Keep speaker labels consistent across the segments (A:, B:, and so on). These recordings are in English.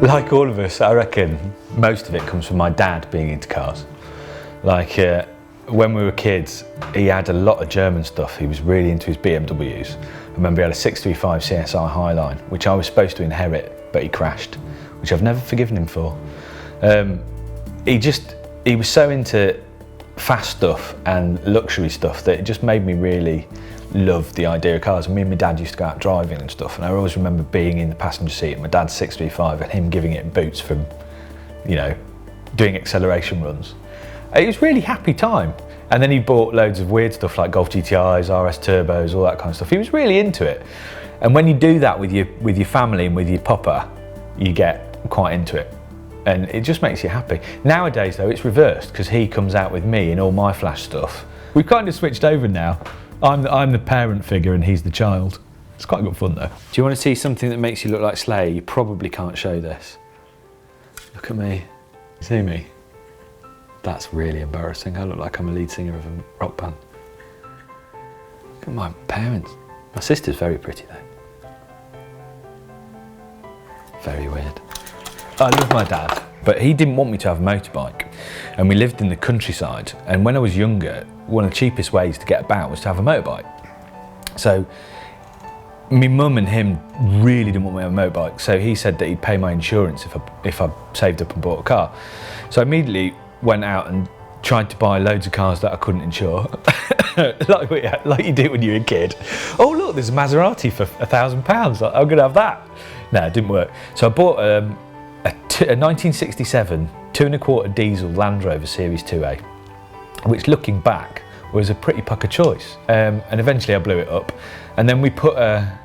A: Like all of us, I reckon most of it comes from my dad being into cars. Like when we were kids, he had a lot of German stuff. He was really into his BMWs. I remember he had a 635 CSI Highline, which I was supposed to inherit, but he crashed, which I've never forgiven him for. He was so into fast stuff and luxury stuff that it just made me really love the idea of cars. And me and my dad used to go out driving and stuff, and I always remember being in the passenger seat of my dad's 635 and him giving it boots from, you know, doing acceleration runs. It was a really happy time. And then he bought loads of weird stuff like Golf GTIs, RS Turbos, all that kind of stuff. He was really into it. And when you do that with your family and with your papa, you get quite into it. And it just makes you happy. Nowadays though, it's reversed, because he comes out with me in all my flash stuff. We've kind of switched over now. I'm the parent figure and he's the child. It's quite good fun though. Do you want to see something that makes you look like Slayer? You probably can't show this. Look at me. See me? That's really embarrassing. I look like I'm a lead singer of a rock band. Look at my parents. My sister's very pretty though. Very weird. I love my dad, but he didn't want me to have a motorbike. And we lived in the countryside. And when I was younger, one of the cheapest ways to get about was to have a motorbike. So my mum and him really didn't want me to have a motorbike. So he said that he'd pay my insurance if I saved up and bought a car. So I immediately went out and tried to buy loads of cars that I couldn't insure. like you do when you're a kid. Oh look, there's a Maserati for £1,000. I'm gonna have that. No, it didn't work. So I bought a 1967 2.25 diesel Land Rover Series 2A, which looking back was a pretty pucker choice. And eventually I blew it up. And then we put a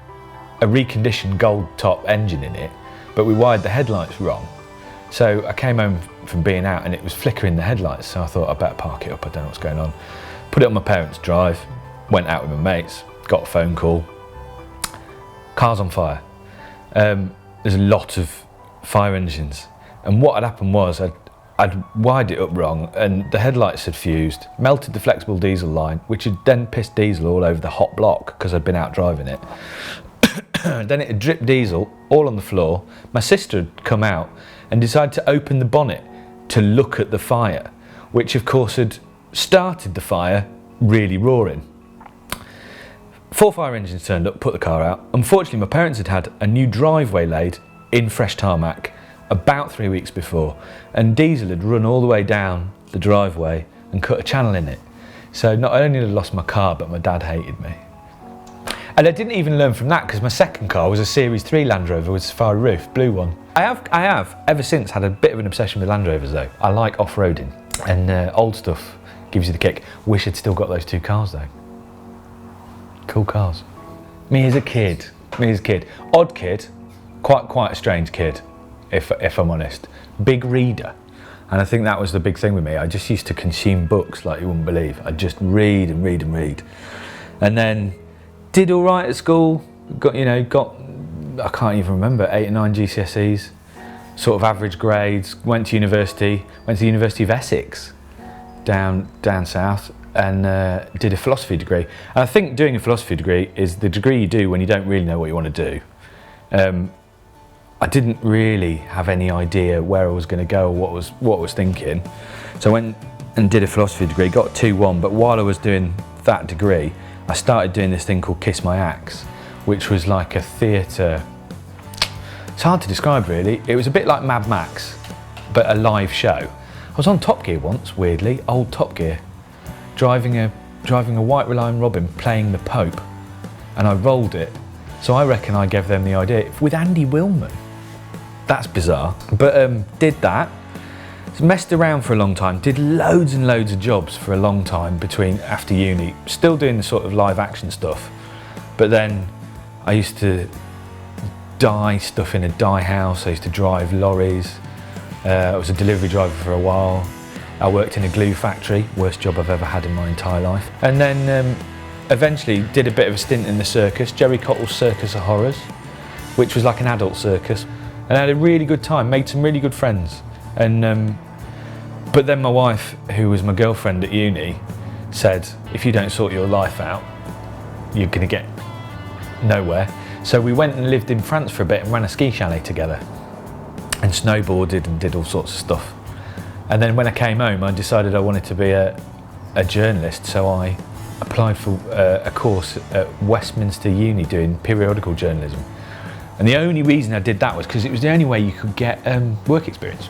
A: reconditioned gold top engine in it, but we wired the headlights wrong. So I came home from being out and it was flickering the headlights. So I thought I better park it up, I don't know what's going on. Put it on my parents' drive, went out with my mates, got a phone call. Car's on fire. There's a lot of fire engines. And what had happened was I'd wired it up wrong and the headlights had fused, melted the flexible diesel line, which had then pissed diesel all over the hot block because I'd been out driving it. Then it had dripped diesel all on the floor. My sister had come out and decided to open the bonnet to look at the fire, which of course had started the fire really roaring. 4 fire engines turned up, put the car out. Unfortunately, my parents had had a new driveway laid in fresh tarmac about 3 weeks before, and diesel had run all the way down the driveway and cut a channel in it. So not only had I lost my car, but my dad hated me. And I didn't even learn from that, because my second car was a Series 3 Land Rover with safari roof, blue one. I have ever since had a bit of an obsession with Land Rovers though. I like off-roading, and old stuff gives you the kick. Wish I'd still got those 2 cars though. Cool cars. Me as a kid. Odd kid, quite a strange kid, if I'm honest. Big reader. And I think that was the big thing with me. I just used to consume books like you wouldn't believe. I'd just read and read and read. And then did all right at school, got, I can't even remember, 8 or 9 GCSEs, sort of average grades, went to the University of Essex, down south, and did a philosophy degree. And I think doing a philosophy degree is the degree you do when you don't really know what you want to do. I didn't really have any idea where I was going to go or what I was thinking. So I went and did a philosophy degree, got 2-1, but while I was doing that degree, I started doing this thing called Kiss My Axe, which was like a theatre. It's hard to describe really. It was a bit like Mad Max, but a live show. I was on Top Gear once, weirdly, old Top Gear, driving a white Reliant Robin playing the Pope, and I rolled it. So I reckon I gave them the idea with Andy Willman. That's bizarre, but did that. Messed around for a long time, did loads and loads of jobs for a long time after uni, still doing the sort of live action stuff. But then I used to dye stuff in a dye house, I used to drive lorries, I was a delivery driver for a while. I worked in a glue factory, worst job I've ever had in my entire life. And then eventually did a bit of a stint in the circus, Jerry Cottle's Circus of Horrors, which was like an adult circus. And I had a really good time, made some really good friends. And but then my wife, who was my girlfriend at uni, said, if you don't sort your life out, you're gonna get nowhere. So we went and lived in France for a bit and ran a ski chalet together. and snowboarded and did all sorts of stuff. And then when I came home, I decided I wanted to be a journalist, so I applied for a course at Westminster Uni doing periodical journalism. And the only reason I did that was because it was the only way you could get work experience.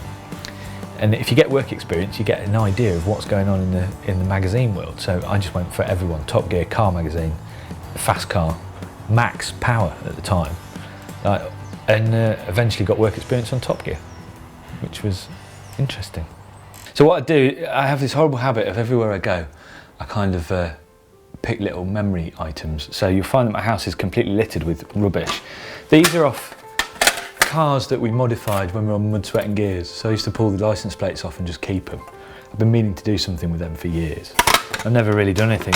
A: And if you get work experience, you get an idea of what's going on in the magazine world. So I just went for everyone: Top Gear, Car Magazine, Fast Car, Max Power at the time, and eventually got work experience on Top Gear, which was interesting. So what I do, I have this horrible habit of everywhere I go, I kind of pick little memory items. So you'll find that my house is completely littered with rubbish. These are off cars that we modified when we were on Mud, Sweat and Gears. So I used to pull the license plates off and just keep them. I've been meaning to do something with them for years. I've never really done anything.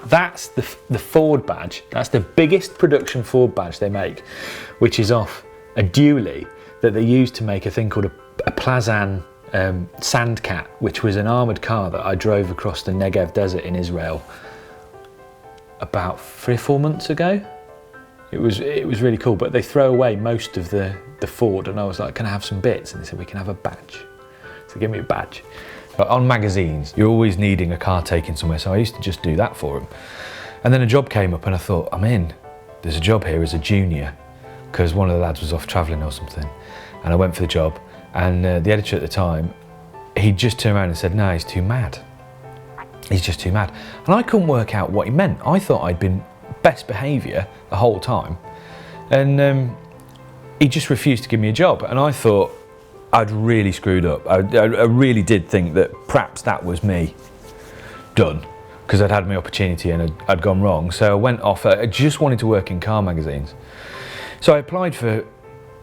A: That's the Ford badge. That's the biggest production Ford badge they make, which is off a dually that they used to make a thing called a Plazan Sandcat, which was an armoured car that I drove across the Negev desert in Israel about 3 or 4 months ago. It was really cool, but they throw away most of the Ford, and I was like, can I have some bits? And they said, we can have a badge. So give me a badge. But on magazines, you're always needing a car taken somewhere, so I used to just do that for them. And then a job came up and I thought, I'm in. There's a job here as a junior, because one of the lads was off travelling or something. And I went for the job, and the editor at the time, he just turned around and said, no, he's too mad. He's just too mad. And I couldn't work out what he meant. I thought I'd been best behaviour the whole time. And he just refused to give me a job. And I thought I'd really screwed up. I really did think that perhaps that was me done, because I'd had my opportunity and I'd gone wrong. So I went off. I just wanted to work in car magazines. So I applied for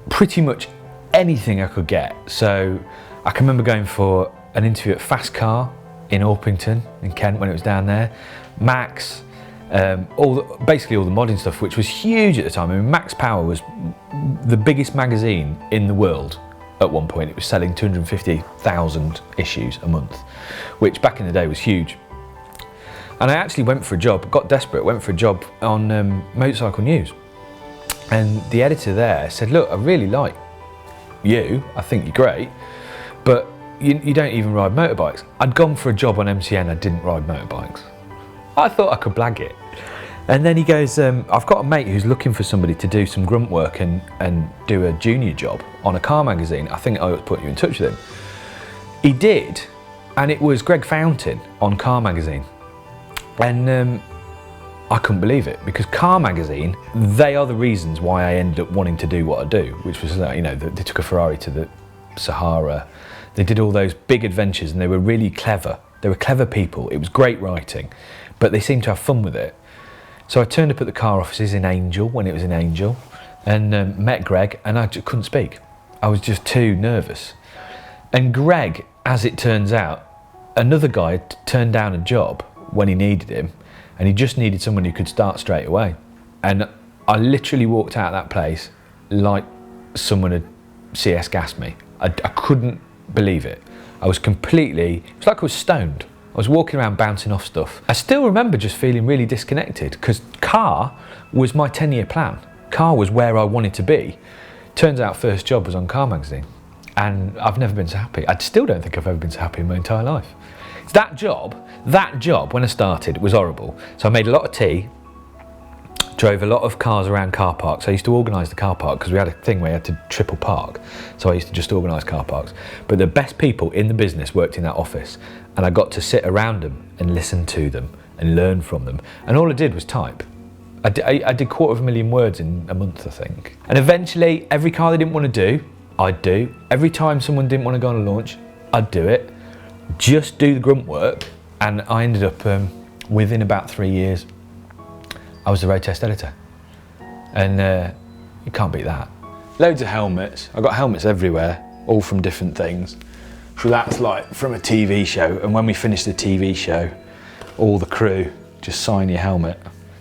A: pretty much anything I could get. So I can remember going for an interview at Fast Car in Orpington in Kent when it was down there. Max, basically all the modding stuff, which was huge at the time. I mean, Max Power was the biggest magazine in the world at one point. It was selling 250,000 issues a month, which back in the day was huge. And I actually went for a job, got desperate, went for a job on Motorcycle News. And the editor there said, look, I really like you, I think you're great, but you don't even ride motorbikes. I'd gone for a job on MCN, I didn't ride motorbikes. I thought I could blag it. And then he goes, I've got a mate who's looking for somebody to do some grunt work and do a junior job on a car magazine. I think I ought to put you in touch with him. He did, and it was Greg Fountain on Car Magazine. And I couldn't believe it, because Car Magazine, they are the reasons why I ended up wanting to do what I do, which was, you know, they took a Ferrari to the Sahara. They did all those big adventures, and they were really clever. They were clever people. It was great writing, but they seemed to have fun with it. So I turned up at the car offices in Angel, when it was in Angel, and met Greg, and I just couldn't speak. I was just too nervous. And Greg, as it turns out, another guy turned down a job when he needed him, and he just needed someone who could start straight away. And I literally walked out of that place like someone had CS gassed me. I couldn't believe it. I was completely, it was like I was stoned. I was walking around bouncing off stuff. I still remember just feeling really disconnected, because car was my 10-year plan. Car was where I wanted to be. Turns out first job was on Car Magazine, and I've never been so happy. I still don't think I've ever been so happy in my entire life. That job, when I started, was horrible. So I made a lot of tea, drove a lot of cars around car parks. I used to organise the car park, because we had a thing where you had to triple park. So I used to just organise car parks. But the best people in the business worked in that office, and I got to sit around them and listen to them and learn from them. And all I did was type. I did 250,000 words in a month, I think. And eventually, every car they didn't want to do, I'd do. Every time someone didn't want to go on a launch, I'd do it. Just do the grunt work, and I ended up, within about 3 years, I was the road test editor. And you can't beat that. Loads of helmets. I've got helmets everywhere, all from different things. So that's like from a TV show, and when we finished the TV show, all the crew just sign your helmet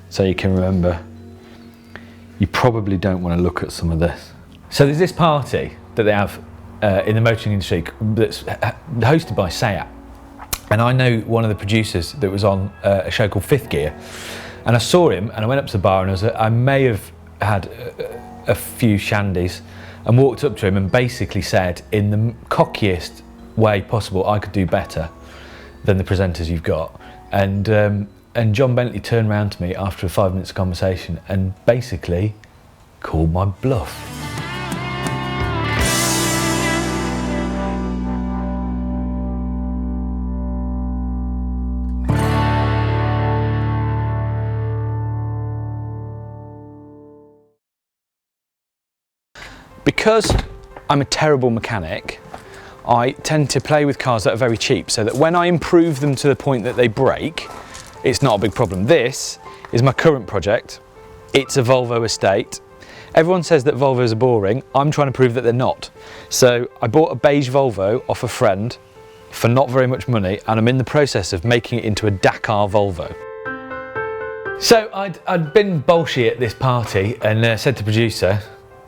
A: so you can remember. You probably don't want to look at some of this. So there's this party that they have in the motoring industry that's hosted by SEAT. And I know one of the producers that was on a show called Fifth Gear. And I saw him, and I went up to the bar, and I may have had a few shandies, and walked up to him and basically said, in the cockiest way possible, I could do better than the presenters you've got. And John Bentley turned around to me after 5 minutes of conversation and basically called my bluff. Because I'm a terrible mechanic, I tend to play with cars that are very cheap, so that when I improve them to the point that they break, it's not a big problem. This is my current project. It's a Volvo estate. Everyone says that Volvos are boring. I'm trying to prove that they're not. So I bought a beige Volvo off a friend for not very much money, and I'm in the process of making it into a Dakar Volvo. So I'd been bolshy at this party and said to the producer,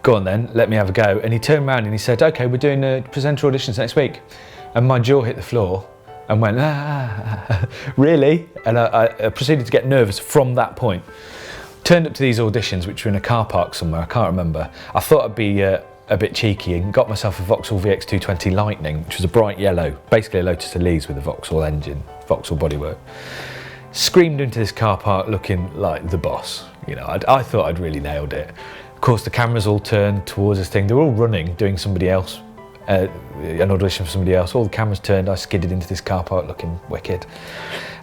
A: go on then, let me have a go. And he turned around and he said, okay, we're doing presenter auditions next week. And my jaw hit the floor and went, really? And I proceeded to get nervous from that point. Turned up to these auditions, which were in a car park somewhere, I can't remember. I thought I'd be a bit cheeky and got myself a Vauxhall VX220 Lightning, which was a bright yellow, basically a Lotus Elise with a Vauxhall engine, Vauxhall bodywork. Screamed into this car park looking like the boss. You know, I thought I'd really nailed it. Of course, the cameras all turned towards this thing. They were all running, doing somebody else, an audition for somebody else. All the cameras turned, I skidded into this car park looking wicked.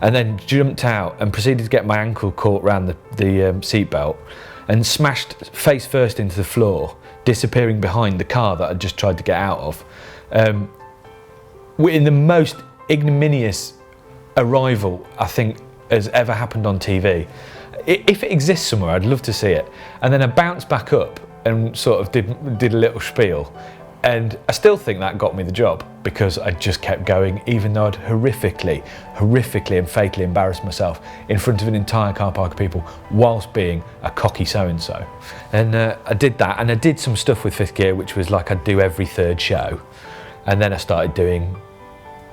A: And then jumped out and proceeded to get my ankle caught around the seat belt and smashed face first into the floor, disappearing behind the car that I'd just tried to get out of. In the most ignominious arrival, I think, has ever happened on TV. If it exists somewhere, I'd love to see it. And then I bounced back up and sort of did a little spiel. And I still think that got me the job because I just kept going, even though I'd horrifically and fatally embarrassed myself in front of an entire car park of people whilst being a cocky so-and-so. And I did that, and I did some stuff with Fifth Gear, which was like I'd do every third show. And then I started doing,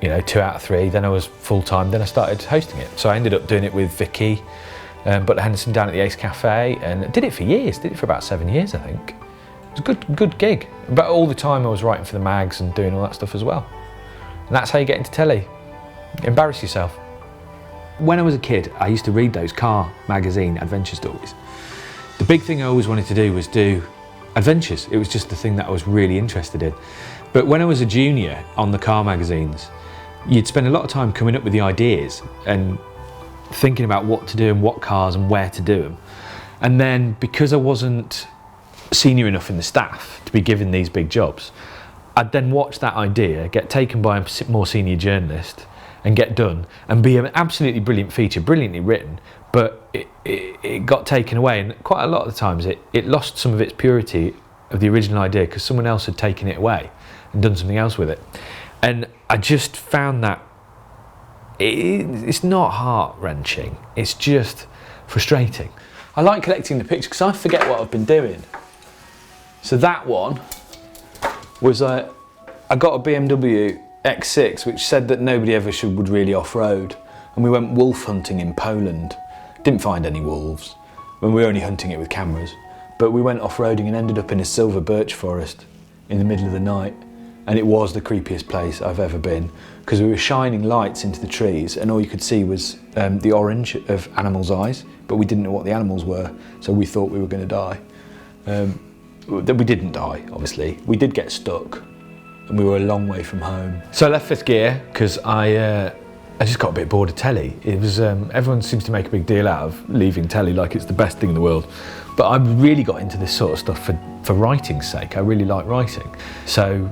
A: you know, 2 out of 3, then I was full-time, then I started hosting it. So I ended up doing it with Vicky, but Henderson down at the Ace Cafe, and did it for years, did it for about 7 years, I think. It was a good gig, but all the time I was writing for the mags and doing all that stuff as well. And that's how you get into telly, embarrass yourself. When I was a kid, I used to read those car magazine adventure stories. The big thing I always wanted to do was do adventures. It was just the thing that I was really interested in. But when I was a junior on the car magazines, you'd spend a lot of time coming up with the ideas and thinking about what to do and what cars and where to do them. And then because I wasn't senior enough in the staff to be given these big jobs, I'd then watch that idea get taken by a more senior journalist and get done and be an absolutely brilliant feature, brilliantly written, but it got taken away, and quite a lot of the times it lost some of its purity of the original idea because someone else had taken it away and done something else with it. And I just found that it's not heart-wrenching, it's just frustrating. I like collecting the pictures because I forget what I've been doing. So that one was I got a BMW X6 which said that nobody ever would really off-road, and we went wolf hunting in Poland. Didn't find any wolves when we were only hunting it with cameras, but we went off-roading and ended up in a silver birch forest in the middle of the night, and it was the creepiest place I've ever been because we were shining lights into the trees and all you could see was the orange of animals' eyes, but we didn't know what the animals were, so we thought we were going to die. We didn't die, obviously. We did get stuck and we were a long way from home. So I left Fifth Gear because I just got a bit bored of telly. It was everyone seems to make a big deal out of leaving telly like it's the best thing in the world. But I really got into this sort of stuff for writing's sake. I really like writing. So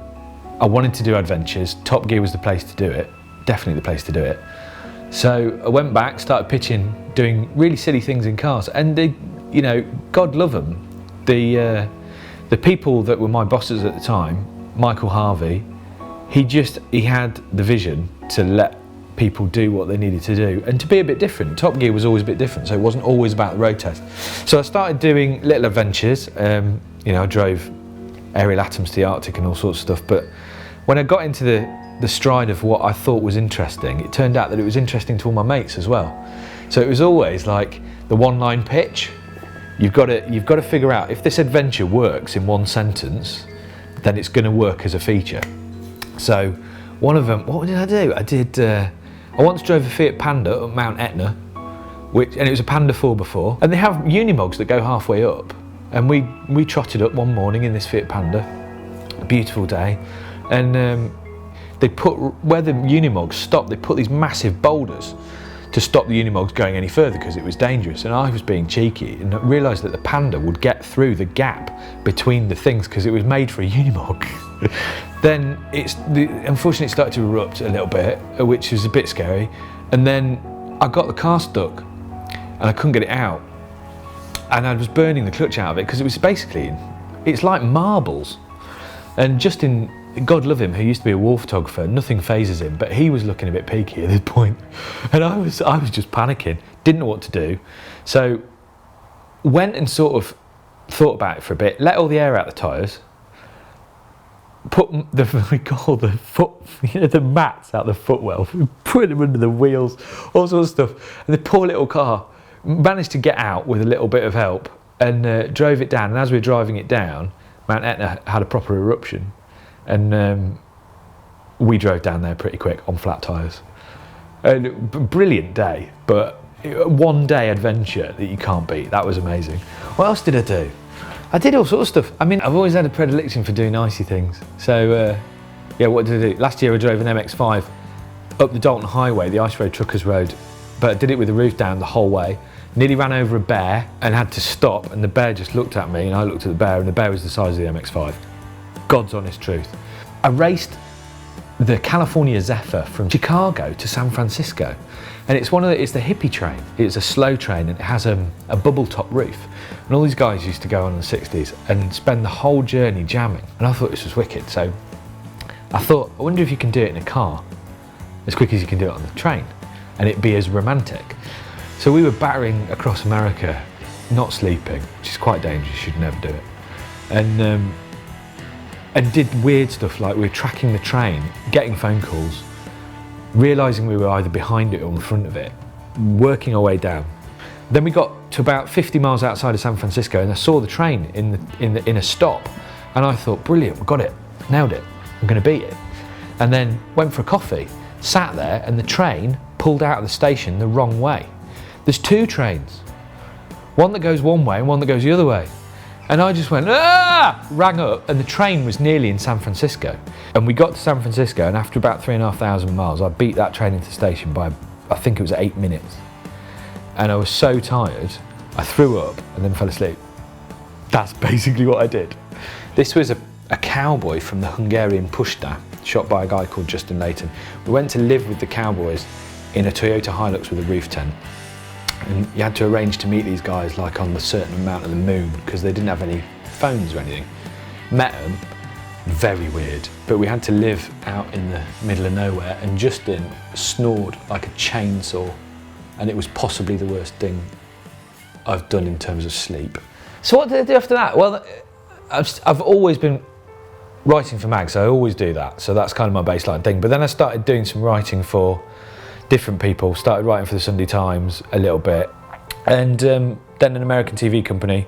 A: I wanted to do adventures. Top Gear was the place to do it, definitely the place to do it. So I went back, started pitching, doing really silly things in cars, and they, you know, God love them, the people that were my bosses at the time, Michael Harvey, he had the vision to let people do what they needed to do and to be a bit different. Top Gear was always a bit different, so it wasn't always about the road test. So I started doing little adventures. You know, I drove aerial atoms to the Arctic and all sorts of stuff, but when I got into the stride of what I thought was interesting, it turned out that it was interesting to all my mates as well. So it was always like the one-line pitch. You've got to figure out if this adventure works in one sentence, then it's going to work as a feature. So one of them, what did I do? I once drove a Fiat Panda up Mount Etna, and it was a Panda 4x4, and they have unimogs that go halfway up, and we trotted up one morning in this Fiat Panda, a beautiful day, and they put, where the unimogs stopped, they put these massive boulders to stop the unimogs going any further because it was dangerous, and I was being cheeky and realised that the Panda would get through the gap between the things because it was made for a unimog. Then unfortunately it started to erupt a little bit, which was a bit scary, and then I got the car stuck and I couldn't get it out, and I was burning the clutch out of it because it was basically, it's like marbles. And Justin, God love him, who used to be a war photographer, nothing phases him, but he was looking a bit peaky at this point. And I was just panicking, didn't know what to do. So went and sort of thought about it for a bit, let all the air out the tyres, put the mats out the footwell, put them under the wheels, all sorts of stuff. And the poor little car managed to get out with a little bit of help and drove it down. And as we were driving it down, Mount Etna had a proper eruption. And we drove down there pretty quick on flat tyres. And brilliant day, but one day adventure that you can't beat. That was amazing. What else did I do? I did all sorts of stuff. I mean, I've always had a predilection for doing icy things. So yeah, what did I do? Last year I drove an MX-5 up the Dalton Highway, the Ice Road Truckers Road, but I did it with the roof down the whole way. Nearly ran over a bear and had to stop, and the bear just looked at me and I looked at the bear, and the bear was the size of the MX-5. God's honest truth. I raced the California Zephyr from Chicago to San Francisco, and it's it's the hippie train. It's a slow train and it has a bubble top roof, and all these guys used to go on in the 60s and spend the whole journey jamming, and I thought this was wicked. So I thought, I wonder if you can do it in a car as quick as you can do it on the train and it'd be as romantic. So we were battering across America, not sleeping, which is quite dangerous, you should never do it, and did weird stuff like we were tracking the train, getting phone calls, realising we were either behind it or in front of it, working our way down. Then we got to about 50 miles outside of San Francisco and I saw the train in a stop, and I thought, brilliant, we got it, nailed it, I'm going to beat it. And then went for a coffee, sat there, and the train pulled out of the station the wrong way. There's two trains, one that goes one way and one that goes the other way. And I just went, ah! Rang up, and the train was nearly in San Francisco. And we got to San Francisco, and after about 3,500 miles, I beat that train into the station by, I think it was 8 minutes. And I was so tired, I threw up and then fell asleep. That's basically what I did. This was a cowboy from the Hungarian Puszta, shot by a guy called Justin Layton. We went to live with the cowboys in a Toyota Hilux with a roof tent. And you had to arrange to meet these guys like on a certain amount of the moon because they didn't have any phones or anything. Met them, very weird, but we had to live out in the middle of nowhere, and Justin snored like a chainsaw, and it was possibly the worst thing I've done in terms of sleep. So what did I do after that? Well, I've always been writing for mags, so I always do that, so that's kind of my baseline thing. But then I started doing some writing for different people, started writing for the Sunday Times a little bit, and then an American TV company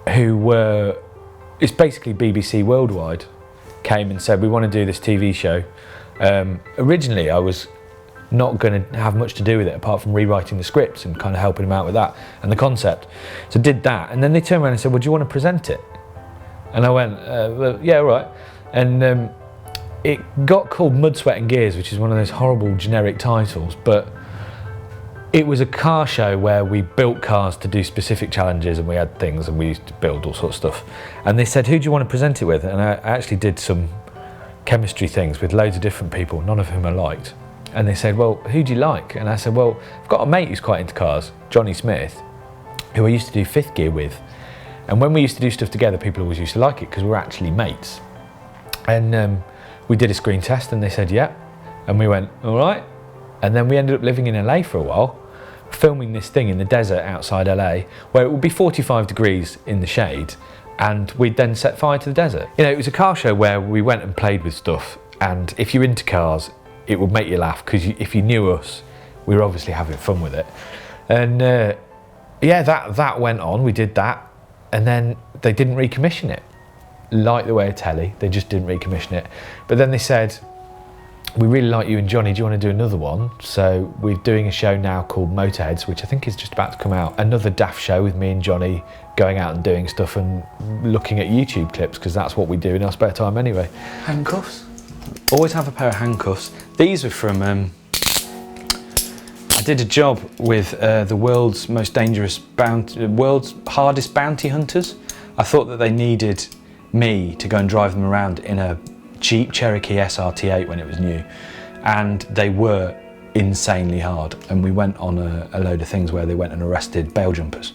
A: who it's basically BBC Worldwide came and said, we want to do this TV show. Originally I was not going to have much to do with it apart from rewriting the scripts and kind of helping them out with that and the concept, so did that, and then they turned around and said, well, do you want to present it? And I went, well, yeah, all right. And it got called Mud, Sweat and Gears, which is one of those horrible generic titles, but it was a car show where we built cars to do specific challenges, and we had things and we used to build all sorts of stuff. And they said, who do you want to present it with? And I actually did some chemistry things with loads of different people, none of whom I liked. And they said, well, who do you like? And I said, well, I've got a mate who's quite into cars, Johnny Smith, who I used to do Fifth Gear with. And when we used to do stuff together, people always used to like it because we're actually mates. And we did a screen test and they said, yeah. And we went, all right. And then we ended up living in LA for a while, filming this thing in the desert outside LA, where it would be 45 degrees in the shade, and we'd then set fire to the desert. You know, it was a car show where we went and played with stuff, and if you're into cars, it would make you laugh, because if you knew us, we were obviously having fun with it. And yeah, that went on, we did that, and then they didn't recommission it. like the way of telly, they just didn't recommission it. But then they said, we really like you and Johnny, do you want to do another one? So we're doing a show now called Motorheads, which I think is just about to come out. Another daft show with me and Johnny going out and doing stuff and looking at YouTube clips, because that's what we do in our spare time anyway.
B: Handcuffs. Always have a pair of handcuffs. These are from, I did a job with the world's hardest bounty hunters. I thought that they needed me to go and drive them around in a Jeep Cherokee SRT8 when it was new, and they were insanely hard. And we went on a load of things where they went and arrested bail jumpers,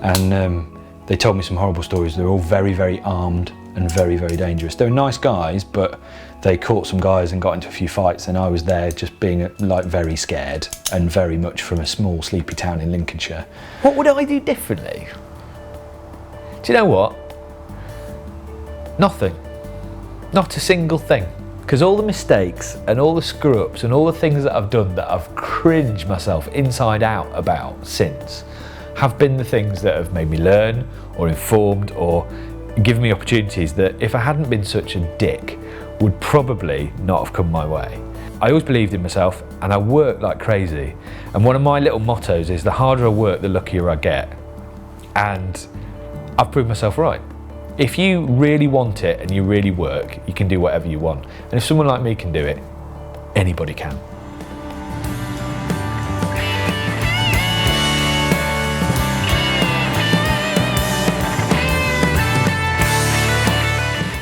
B: and they told me some horrible stories. They were all very, very armed and very, very dangerous. They were nice guys, but they caught some guys and got into a few fights, and I was there just being like very scared, and very much from a small sleepy town in Lincolnshire.
A: What would I do differently? Do you know what? Nothing. Not a single thing. Because all the mistakes and all the screw-ups and all the things that I've done that I've cringed myself inside out about since have been the things that have made me learn or informed or given me opportunities that, if I hadn't been such a dick, would probably not have come my way. I always believed in myself, and I worked like crazy. And one of my little mottos is, the harder I work, the luckier I get. And I've proved myself right. If you really want it and you really work, you can do whatever you want. And if someone like me can do it, anybody can.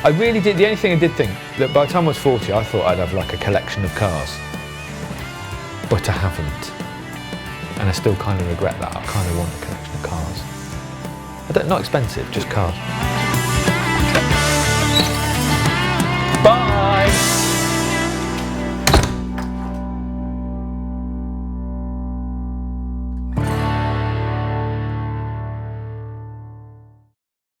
A: I really did. The only thing I did think, that by the time I was 40, I thought I'd have like a collection of cars. But I haven't. And I still kind of regret that. I kind of want a collection of cars. Not expensive, just cars.